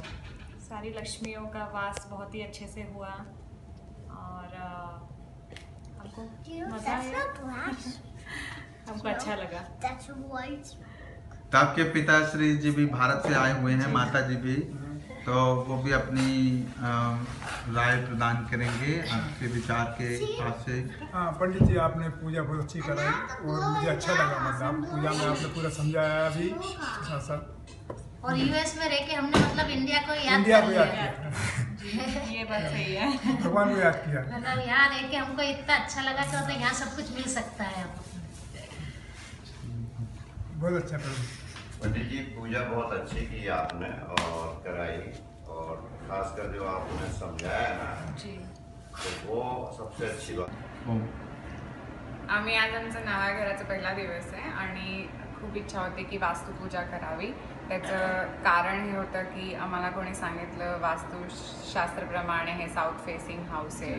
सारी लक्ष्मियों का वास बहुत ही अच्छे से हुआ और हमको मज़ा आया, हमको अच्छा लगा। तो आपके पिताश्री जी भी भारत से आए हुए हैं, माता जी भी, तो वो भी अपनी राय प्रदान करेंगे आपके विचार के हिसाब से। हाँ पंडित जी, आपने पूजा बहुत अच्छी कराई और मुझे अच्छा लगा, मतलब पूजा में आपने पूरा समझाया भी साथ साथ। और यूएस में रह के हमने मतलब इंडिया को याद किया। ये बात सही है, भगवान को याद किया। मतलब यहाँ रह के हमको इतना अच्छा लगा कि मतलब यहाँ सब कुछ मिल सकता है। बहुत अच्छा पंडित जी, पूजा बहुत अच्छी की आपने और कराई और खासकर जो आपने समझाया ना जी, तो वो सबसे अच्छी बात। आम्ही आज आमचा नव्या घराचा पहिला दिवस आहे आणि खूप इच्छा होती की वास्तुपूजा करावी। त्याचं कारण हे होतं की आम्हाला कोणी सांगितलं वास्तुशास्त्रप्रमाणे हे साऊथ फेसिंग हाऊस आहे,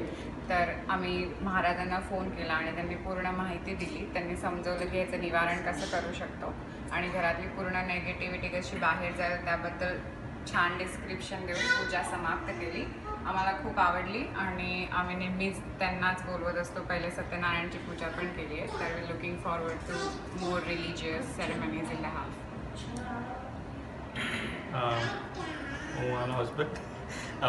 तर आम्ही महाराजांना फ़ोन केला आणि त्यांनी पूर्ण माहिती दिली। त्यांनी समजवलं की याचं निवारण कसं करू शकतो आणि घरातली पूर्ण नेगेटिव्हिटी कशी बाहेर जाईल त्याबद्दल छान डिस्क्रिप्शन देऊन पूजा समाप्त केली। आम्हाला खूप आवडली आणि आम्ही नेहमीच त्यांनाच बोलवत असतो। पहिले सत्यनारायणची पूजा पण केली आहे, तर we looking forward to more religious ceremonies in the house. હું આનો હસબન્ડ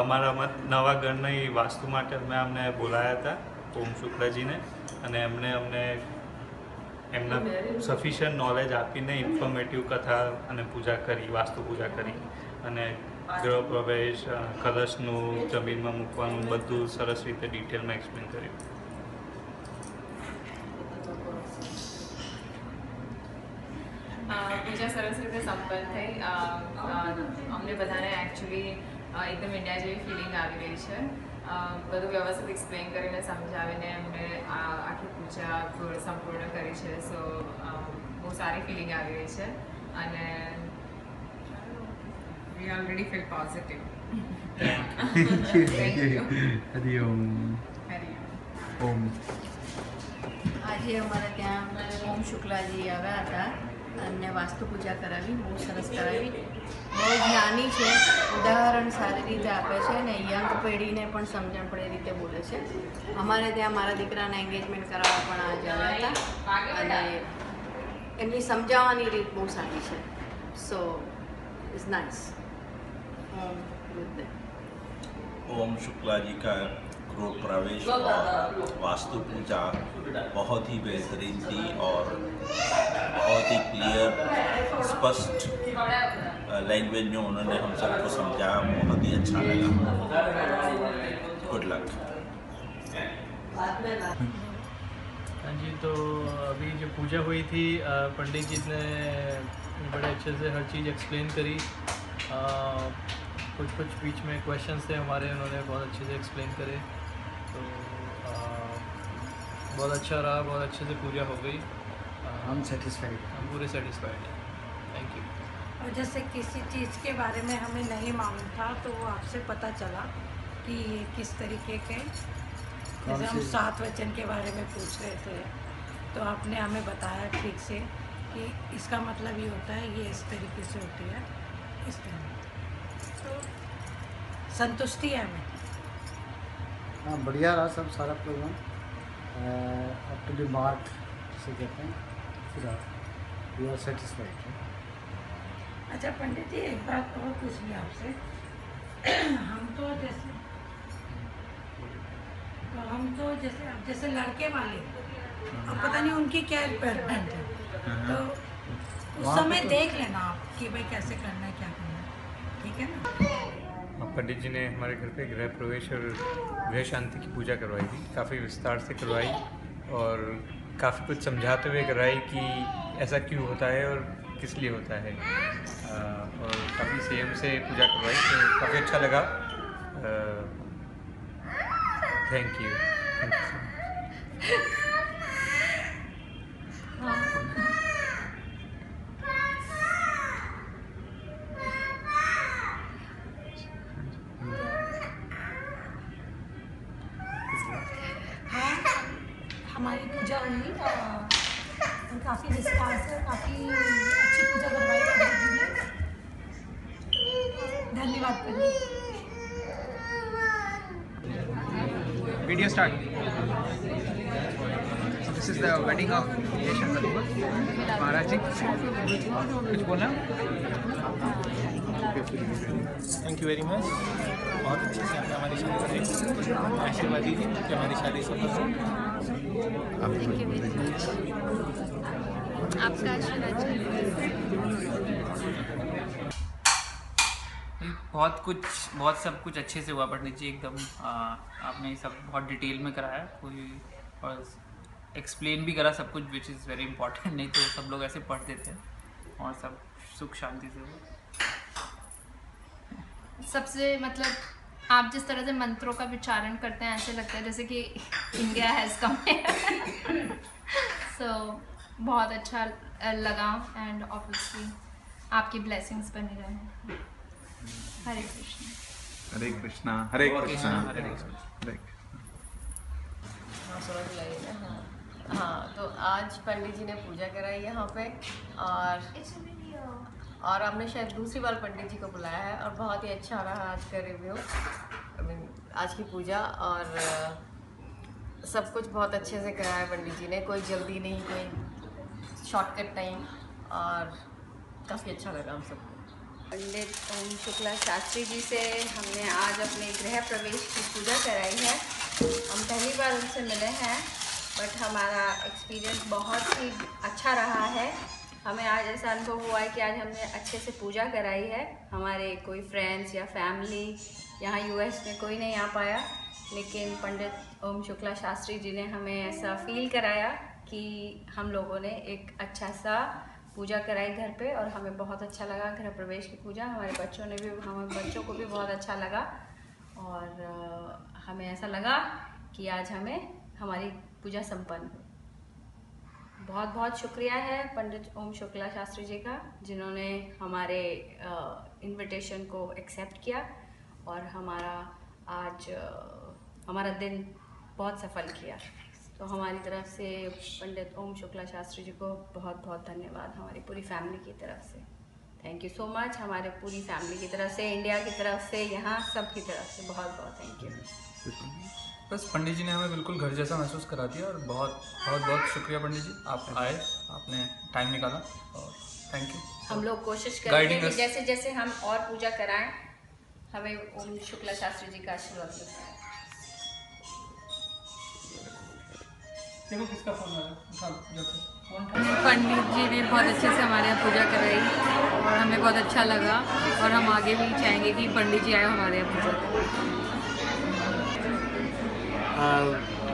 અમારા નવા ઘરની વાસ્તુ માટે અમને બોલાયા હતા ઓમ શુક્લાજીને અને એમણે અમને એમના સફિશિયન્ટ નોલેજ આપીને ઇન્ફોર્મેટિવ કથા અને પૂજા કરી, વાસ્તુ પૂજા કરી અને ગૃહ પ્રવેશ, કલશનું જમીનમાં મૂકવાનું બધું સરસ રીતે ડિટેલમાં એક્સપ્લેન કર્યું। પૂજા સરસ રીતે સંપન્ન થઈ। અમને બધાને એકચ્યુઅલી એકદમ ઇન્ડિયા જેવી ફિલિંગ આવી રહી છે। બધું વ્યવસ્થિત એક્સપ્લેન કરીને સમજાવીને અમને આખી પૂજા સંપૂર્ણ કરી છે। સો બહુ સારી ફિલિંગ આવી રહી છે અને we already feel positive. Hariom. Om. આજે અમારા ત્યાં ઓમ શુક્લાજી આવ્યા હતા અને વાસ્તુ પૂજા કરાવી, બહુ સરસ કરાવી। બહુ જ્ઞાની છે, ઉદાહરણ સારી રીતે આપે છે અને યંગ પેઢીને પણ સમજણ પડે એ રીતે બોલે છે। અમારે ત્યાં મારા દીકરાને એન્ગેજમેન્ટ કરાવવા પણ આજે આવ્યા હતા અને એમની સમજાવવાની રીત બહુ સારી છે। સો is nice. ओम शुक्ला जी का गृह प्रवेश और वास्तु पूजा बहुत ही बेहतरीन थी और बहुत ही क्लियर स्पष्ट लैंग्वेज में उन्होंने हम सबको समझाया, बहुत ही अच्छा लगा। Good luck. हाँ जी, तो अभी जो पूजा हुई थी पंडित जी ने बड़े अच्छे से हर चीज़ एक्सप्लेन करी। कुछ बीच में क्वेश्चंस थे हमारे, उन्होंने बहुत अच्छे से एक्सप्लेन करे, तो बहुत अच्छा रहा, बहुत अच्छे से पूजा हो गई। हम सेटिस्फाइड, हम पूरे सेटिस्फाइड हैं। Thank you. और जैसे किसी चीज़ के बारे में हमें नहीं मालूम था तो वो आपसे पता चला कि ये किस तरीके के, जैसे हम 7 वचन के बारे में पूछ रहे थे तो आपने हमें बताया ठीक से कि इसका मतलब ये होता है, ये इस तरीके से होती है, इस तरह। तो संतुष्टि है हमें। हाँ, बढ़िया रहा सब सारा programme, up to the mark जिसे कहते हैं, पूरा वी आर सेटिस्फाइड। अच्छा पंडित जी, एक बात और पूछनी है आपसे। हम तो जैसे लड़के वाले, अब पता नहीं उनकी क्या रिक्वायरमेंट है, तो उस समय देख लेना आप कि भाई कैसे करना है, क्या करना है, ठीक है ना। पंडित जी ने हमारे घर पे गृह प्रवेश और गृह शांति की पूजा करवाई थी, काफ़ी विस्तार से करवाई और काफ़ी कुछ समझाते हुए कराई कि ऐसा क्यों होता है और किस लिए होता है, और काफ़ी संयम से पूजा करवाई, तो काफ़ी अच्छा लगा। Thank you. हमारी पूजा हुई और काफ़ी विस्तार से काफ़ी अच्छी पूजा करवाई पंडित जी ने। धन्यवाद पंडित। Video start. So this is the wedding of Yeshan Sadhguru Maharaj ji. कुछ बोलना? Thank you very much. बहुत अच्छे से आपने हमारी शादी कराई, आशीर्वाद दीजिए कि हमारी शादी सफल हो। थैंक यू वेरी मच, आपका आशीर्वाद बहुत सब कुछ अच्छे से हुआ पंडित जी, एकदम आपने सब बहुत डिटेल में कराया, कोई और एक्सप्लेन भी करा सब कुछ, विच इज़ वेरी इंपॉर्टेंट, नहीं तो सब लोग ऐसे पढ़ देते हैं, और सब सुख शांति से हुआ। सबसे मतलब आप जिस तरह से मंत्रों का विचारण करते हैं, ऐसे लगता है जैसे कि इंडिया हैज़ कम सो बहुत अच्छा लगा, एंड ऑब्वियसली आपकी ब्लेसिंग्स बने रहे। हरे कृष्ण। हरे कृष्णा, हरे कृष्णा, हरे कृष्णा। हाँ, तो आज पंडित जी ने पूजा कराई यहाँ पे, और हमने शायद दूसरी बार पंडित जी को बुलाया है, और बहुत ही अच्छा रहा आज का रिव्यू, आज की पूजा, और सब कुछ बहुत अच्छे से कराया पंडित जी ने, कोई जल्दी नहीं, कोई शॉर्टकट नहीं, और काफ़ी अच्छा लगा हम सबको। पंडित ओम शुक्ला शास्त्री जी से हमने आज अपने गृह प्रवेश की पूजा कराई है। हम पहली बार उनसे मिले हैं, बट हमारा एक्सपीरियंस बहुत ही अच्छा रहा है। हमें आज ऐसा अनुभव हुआ है कि आज हमने अच्छे से पूजा कराई है। हमारे कोई फ्रेंड्स या फैमिली यहाँ यूएस में कोई नहीं आ पाया, लेकिन पंडित ओम शुक्ला शास्त्री जी ने हमें ऐसा फील कराया कि हम लोगों ने एक अच्छा सा पूजा कराई घर पे, और हमें बहुत अच्छा लगा गृह प्रवेश की पूजा। हमारे बच्चों को भी बहुत अच्छा लगा, और हमें ऐसा लगा कि आज हमारी पूजा संपन्न हुई। बहुत बहुत शुक्रिया है पंडित ओम शुक्ला शास्त्री जी का, जिन्होंने हमारे इनविटेशन को एक्सेप्ट किया और हमारा दिन बहुत सफल किया। तो हमारी तरफ से पंडित ओम शुक्ला शास्त्री जी को बहुत बहुत धन्यवाद, हमारी पूरी फैमिली की तरफ से। थैंक यू सो मच, हमारे पूरी फैमिली की तरफ से, इंडिया की तरफ से, यहाँ सब की तरफ से बहुत बहुत थैंक यू। बस पंडित जी ने हमें बिल्कुल घर जैसा महसूस करा दिया, और बहुत बहुत शुक्रिया पंडित जी, आप आए, आपने टाइम निकाला, और थैंक यू। हम लोग कोशिश करेंगे कि जैसे जैसे हम और पूजा कराएं हमें ओम शुक्ला शास्त्री जी का आशीर्वाद मिलता है। देखो किसका फोन आ रहा है। पंडित जी ने बहुत अच्छे से हमारे यहाँ पूजा कराई और हमें बहुत अच्छा लगा और हम आगे भी चाहेंगे कि पंडित जी आए हमारे यहाँ पूजा करें।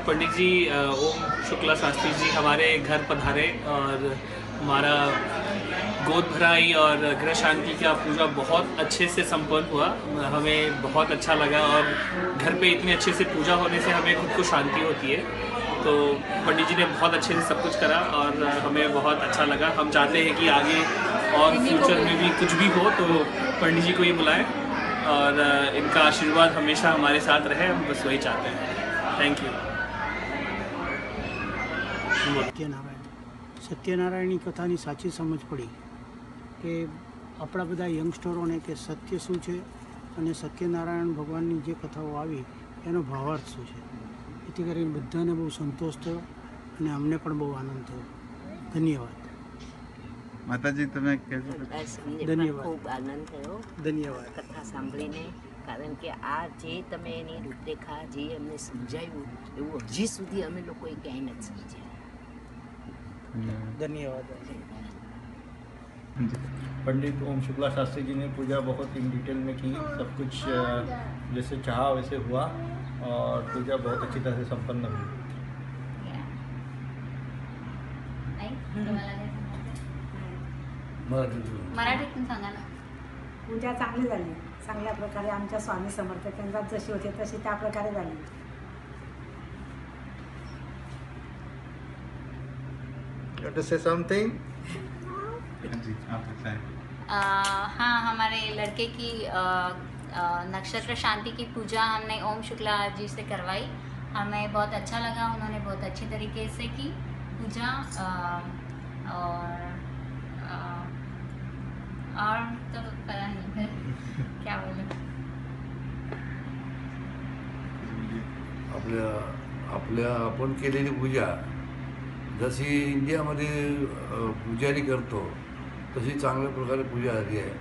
पंडित जी ओम शुक्ला शास्त्री जी हमारे घर पधारे और हमारा गोद भराई और गृह शांति का पूजा बहुत अच्छे से संपन्न हुआ। हमें बहुत अच्छा लगा और घर पे इतने अच्छे से पूजा होने से हमें खुद को शांति होती है। तो पंडित जी ने बहुत अच्छे से सब कुछ करा और हमें बहुत अच्छा लगा। हम चाहते हैं कि आगे और फ्यूचर में भी कुछ भी हो तो पंडित जी को ही बुलाएं और इनका आशीर्वाद हमेशा हमारे साथ रहे, हम बस वही चाहते हैं। Thank you. સત્યનારાયણની કથાની સાચી સમજ પડી કે આપણા બધા યંગસ્ટરોને કે સત્ય શું છે અને સત્યનારાયણ ભગવાનની જે કથાઓ આવી એનો ભાવાર્થ શું છે, એથી કરીને બધાને બહુ સંતોષ થયો અને અમને પણ બહુ આનંદ થયો. ધન્યવાદ. માતાજી તમે ધન્યવાદ. ખૂબ આનંદ થયો ધન્યવાદ કથા સાંભળીને, કારણ કે આ જે તમે એની રૂપરેખા જે અમને સમજાયું એવું હજી સુધી અમે લોકોએ ક્યાંય નથી સમજ્યા. धन्यवाद. पंडित ओम शुक्ला शास्त्री जी ने पूजा बहुत इन डिटेल में की, सब कुछ जैसे चाहा वैसे हुआ और पूजा बहुत अच्छी तरह से संपन्न हुई. मराठीतून सांगा ना. पूजा चांगली झाली, चांगल्या प्रकारे आमच्या स्वामी समर्थ केंद्रात जशी होती तशी त्या प्रकारे झाली. You want to say something? हाँ, हमारे लड़के की नक्षत्र शांति की पूजा हमने ओम शुक्ला जी से करवाई. हमें बहुत अच्छा लगा, उन्होंने बहुत अच्छी तरीके से की पूजा. और तो पता नहीं फिर क्या बोलूं. आपण केलेली पूजा जशी इंडियामध्ये पुजारी करतो तशी चांगल्या प्रकारे पूजा झाली आहे.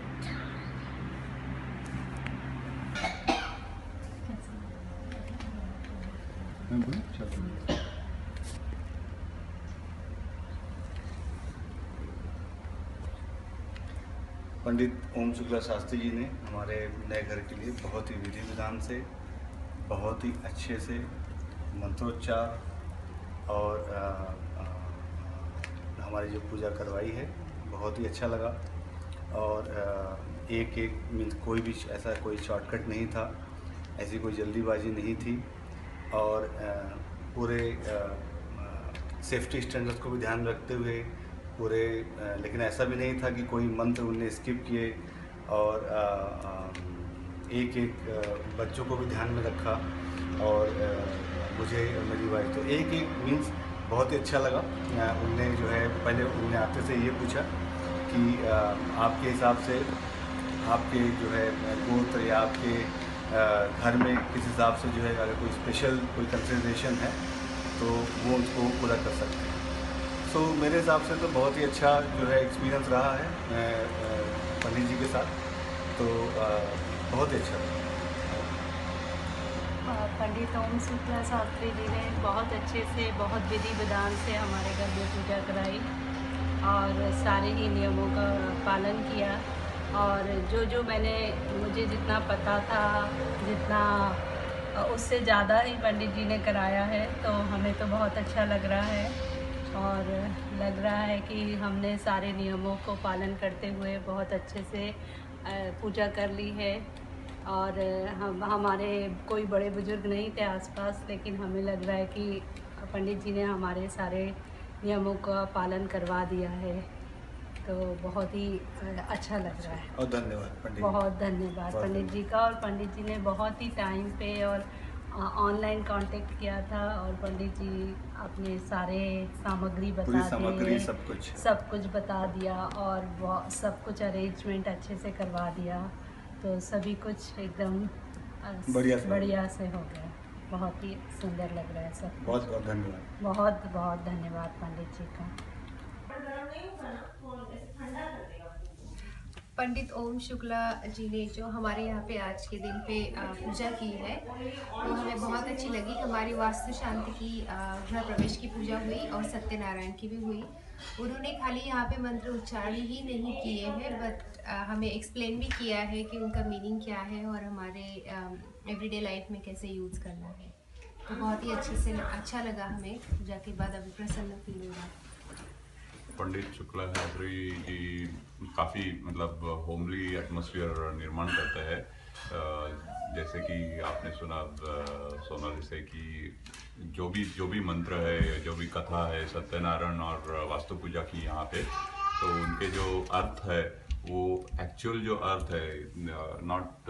पंडित ओम शुक्ला शास्त्री जी ने हमारे नए घर के लिए बहुत ही विधि विधान से, बहुत ही अच्छे से मंत्रोच्चार और हमारी जो पूजा करवाई है बहुत ही अच्छा लगा. और एक मीन्स कोई भी ऐसा कोई शॉर्टकट नहीं था, ऐसी कोई जल्दीबाजी नहीं थी और पूरे सेफ्टी स्टैंडर्ड्स को भी ध्यान रखते हुए पूरे, लेकिन ऐसा भी नहीं था कि कोई मंत्र उनने स्किप किए और एक बच्चों को भी ध्यान में रखा और मुझे मेरी वाइफ तो एक मीन्स बहुत ही अच्छा लगा. उनने जो है पहले उन्होंने आपसे से ये पूछा कि आपके हिसाब से आपके जो है गोत्र या आपके घर में किस हिसाब से जो है अगर कोई स्पेशल कोई कंसिडरेशन है तो वो उसको पूरा कर सकते हैं. सो मेरे हिसाब से तो बहुत ही अच्छा जो है एक्सपीरियंस रहा है पंडित जी के साथ, तो बहुत ही अच्छा रहा. पंडित ओम शुक्ला शास्त्री जी ने बहुत अच्छे से, बहुत विधि विधान से हमारे घर में पूजा कराई और सारे ही नियमों का पालन किया. और जो मुझे जितना पता था, जितना उससे ज़्यादा ही पंडित जी ने कराया है, तो हमें तो बहुत अच्छा लग रहा है. और लग रहा है कि हमने सारे नियमों को पालन करते हुए बहुत अच्छे से पूजा कर ली है. और हमारे कोई बड़े बुजुर्ग नहीं थे आसपास, लेकिन हमें लग रहा है कि पंडित जी ने हमारे सारे नियमों का पालन करवा दिया है, तो बहुत ही अच्छा लग रहा है. और धन्यवाद पंडित, बहुत धन्यवाद पंडित जी का. और पंडित जी ने बहुत ही टाइम पे और ऑनलाइन कांटेक्ट किया था और पंडित जी अपने सारे सामग्री बता दिए, सब कुछ बता दिया और सब कुछ अरेंजमेंट अच्छे से करवा दिया, तो सभी कुछ एकदम बढ़िया से हो गया. बहुत ही सुंदर लग रहा है सब. बहुत बहुत धन्यवाद. बहुत बहुत धन्यवाद पंडित जी का. पंडित ओम शुक्ला जी ने जो हमारे यहाँ पे आज के दिन पे पूजा की है वो हमें बहुत अच्छी लगी। हमारी वास्तु शांति की गृह प्रवेश की पूजा हुई और सत्यनारायण की भी हुई। उन्होंने खाली यहाँ पे मंत्र उच्चारण ही नहीं किए हैं बट हमें एक्सप्लेन भी किया है कि उनका मीनिंग क्या है और हमारे एवरीडे लाइफ में कैसे यूज़ करना है। तो बहुत ही अच्छे से अच्छा लगा हमें पूजा के बाद, अभी प्रसन्न फील हो रहा है। पंडित शुक्ला शास्त्री जी काफ़ी मतलब होमली एटमॉस्फेयर निर्माण करते हैं। जैसे कि आपने सुना सोनाली से कि जो भी मंत्र है, जो भी कथा है सत्यनारायण और वास्तु पूजा की यहाँ पे, तो उनके जो अर्थ है वो एक्चुअल जो अर्थ है, not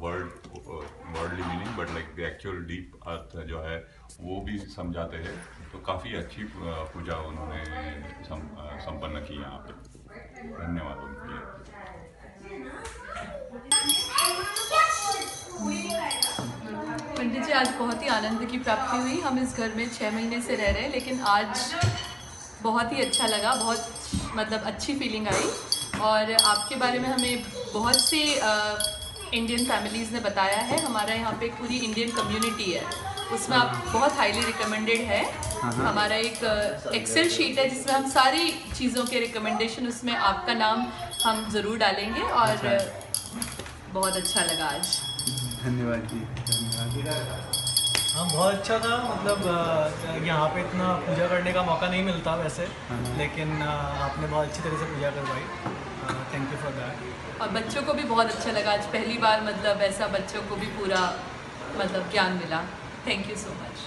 worldly meaning but like the actual deep अर्थ जो है वो भी समझाते हैं। तो काफ़ी अच्छी पूजा उन्होंने संपन्न की यहाँ पे। धन्यवाद उनके। पंडित जी, आज बहुत ही आनंद की प्राप्ति हुई। हम इस घर में 6 महीने से रह रहे हैं, लेकिन आज बहुत ही अच्छा लगा, बहुत मतलब अच्छी फीलिंग आई। और आपके बारे में हमें बहुत सी इंडियन फैमिलीज़ ने बताया है। हमारा यहाँ पे पूरी इंडियन कम्युनिटी है, उसमें आप बहुत हाईली रिकमेंडेड है। हमारा एक एक्सेल शीट है जिसमें हम सारी चीज़ों के रिकमेंडेशन, उसमें आपका नाम हम ज़रूर डालेंगे। और बहुत अच्छा लगा आज। धन्यवाद जी, धन्यवाद। हाँ, बहुत अच्छा था। मतलब यहाँ पे इतना पूजा करने का मौका नहीं मिलता वैसे, लेकिन आपने बहुत अच्छी तरह से पूजा करवाई। Thank you for that. और बच्चों को भी बहुत अच्छा लगा आज, पहली बार मतलब ऐसा बच्चों को भी पूरा मतलब ज्ञान मिला। Thank you so much.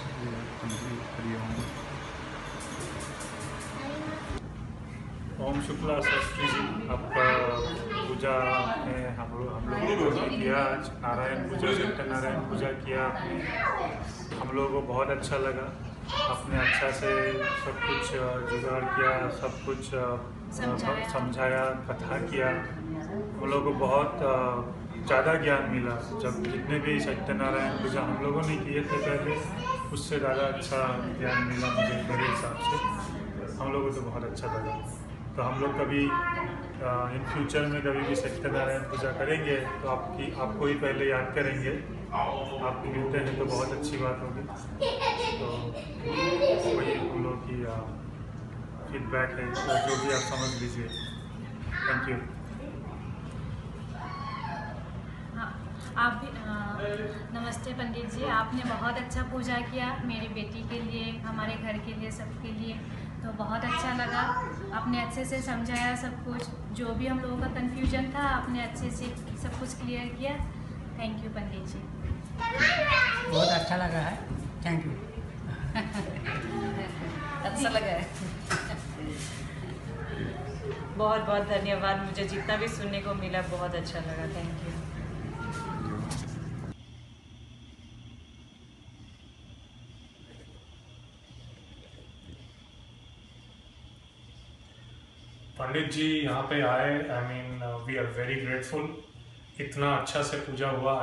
Om Shukla Shastri ji, आपका पूजा में हम लोगों ने किया आज। नारायण पूजा, सत्यनारायण पूजा किया आपने। हम लोगों को बहुत अच्छा लगा। आपने अच्छा से सब कुछ जुगाड़ किया, सब कुछ समझाया, कथा किया। हम लोगों को बहुत ज़्यादा ज्ञान मिला। जब जितने भी सत्यनारायण पूजा हम लोगों ने किए थे पहले, उससे ज़्यादा अच्छा ज्ञान मिला मुझे मेरे हिसाब से। हम लोगों को तो बहुत अच्छा लगा। तो हम लोग कभी इन फ्यूचर में कभी भी सत्यनारायण पूजा करेंगे तो आपको ही पहले याद करेंगे। आप मिलते हैं तो बहुत अच्छी बात होगी। तो वही हम लोग की फीडबैक है, तो जो भी आप समझ लीजिए। Thank you. आप भी नमस्ते पंडित जी, आपने बहुत अच्छा पूजा किया मेरी बेटी के लिए, हमारे घर के लिए, सबके लिए। तो बहुत अच्छा लगा। आपने अच्छे से समझाया सब कुछ, जो भी हम लोगों का कन्फ्यूजन था आपने अच्छे से सब कुछ क्लियर किया। Thank you Pandit ji. बहुत अच्छा लगा है। Thank you. अच्छा लगा है। बहुत बहुत धन्यवाद। मुझे जितना भी सुनने को मिला बहुत अच्छा लगा। Thank you. पंडित जी यहाँ पे आए, I mean we are very grateful. इतना अच्छा से पूजा हुआ,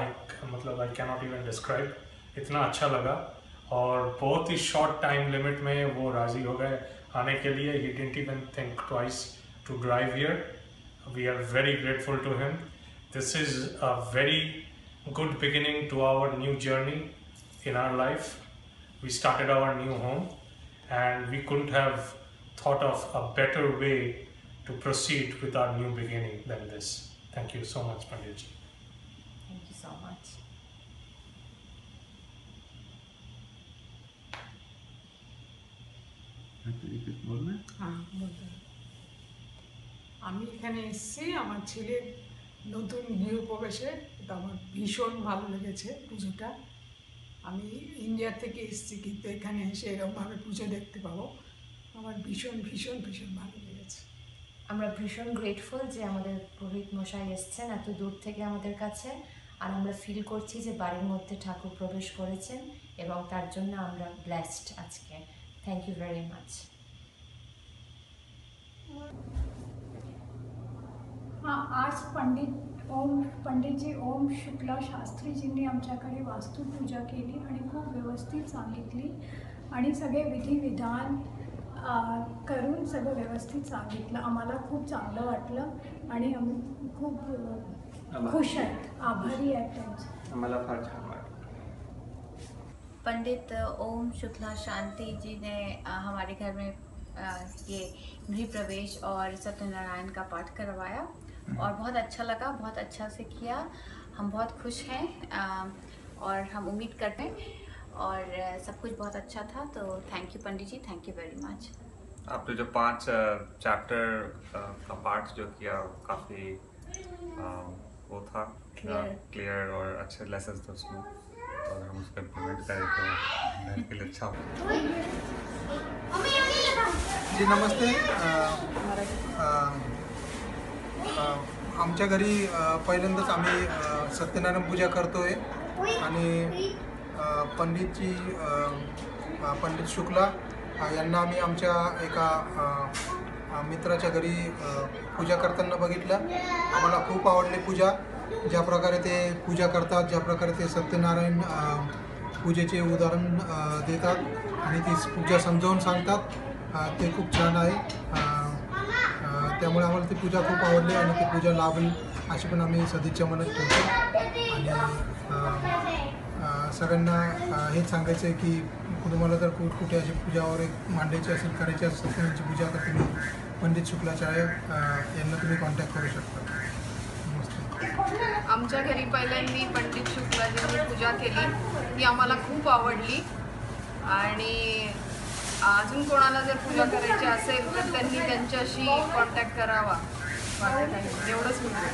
मतलब I can not even describe. इतना अच्छा लगा और बहुत ही शॉर्ट टाइम लिमिट में वो राज़ी हो गए आने के लिए। He didn't even think twice to drive here. We are very grateful to him. This is a very good beginning to our new journey in our life. We started our new home and we couldn't have thought of a better way to proceed with our new beginning than this. Thank you so much, Pandit ji. Thank you so much. আমি এখানে এসেছি আমার ছেলের নতুন গৃহপ্রবেশে। এটা আমার ভীষণ ভালো লেগেছে পুজোটা। আমি ইন্ডিয়া থেকে এসেছি, কিন্তু এখানে এসে এরকমভাবে পুজো দেখতে পাবো আমার ভীষণ ভীষণ ভীষণ ভালো লেগেছে। আমরা ভীষণ গ্রেটফুল যে আমাদের পুরোহিত মশাই এসেছেন এত দূর থেকে আমাদের কাছে। আর আমরা ফিল করছি যে বাড়ির মধ্যে ঠাকুর প্রবেশ করেছেন এবং তার জন্য আমরা ব্লেসড আজকে। Thank you very much. आज पंडित जी ओम शुक्ला शास्त्री जींनी आमच्याकडे वास्तुपूजा केली आणि खूप व्यवस्थित सांगितली आणि सगळे विधी विधान करून सगळं व्यवस्थित सांगितलं. आम्हाला खूप चांगलं वाटलं आणि आम्ही खूप खुश आहेत, आभारी आहेत त्यांचे. आम्हाला फार छान वाटलं. पंडित ओम शुक्ला शांति जी ने हमारे घर में ये गृह प्रवेश और सत्यनारायण का पाठ करवाया और बहुत अच्छा लगा, बहुत अच्छा से किया. हम बहुत खुश हैं और हम उम्मीद करते हैं और सब कुछ बहुत अच्छा था. तो thank you Pandit ji, thank you very much. आपने जो 5 चैप्टर का पाठ जो किया काफ़ी वो था क्लियर और अच्छे लेसन थे उसमें, और हम उसको इम्प्लीमेंट करें तो घर के लिए अच्छा हो. जी नमस्ते. आमच्या घरी पहिल्यांदाच आम्ही सत्यनारायण पूजा करतोय आणि पंडितजी पंडित शुक्ला यांना आम्ही आमच्या एका मित्राच्या घरी पूजा करताना बघितलं. आम्हाला खूप आवडली पूजा. ज्या प्रकारे ते पूजा करतात, ज्या प्रकारे ते सत्यनारायण पूजेचे उदाहरण देतात आणि ती पूजा समजावून सांगतात, ते खूप छान आहे. त्यामुळे आम्हाला ती पूजा खूप आवडली आणि ती पूजा लाभली अशी पण आम्ही सदिच्छा म्हणत ठेवतो. आणि सगळ्यांना हेच सांगायचं आहे की तुम्हाला जर कुठे अशी पूजा वगैरे मांडायची असेल, करायची असेल सत्यनारायणची पूजा, तर तुम्ही पंडित शुक्लाचार्य यांना तुम्ही कॉन्टॅक्ट करू शकता. आमच्या घरी पहिल्यांदा पंडित शुक्लाजींनी पूजा केली, ती आम्हाला खूप आवडली. आणि अजून कोणाला जर पूजा करायची असेल तर त्यांनी त्यांच्याशी कॉन्टॅक्ट करावा. एवढंच म्हणतो.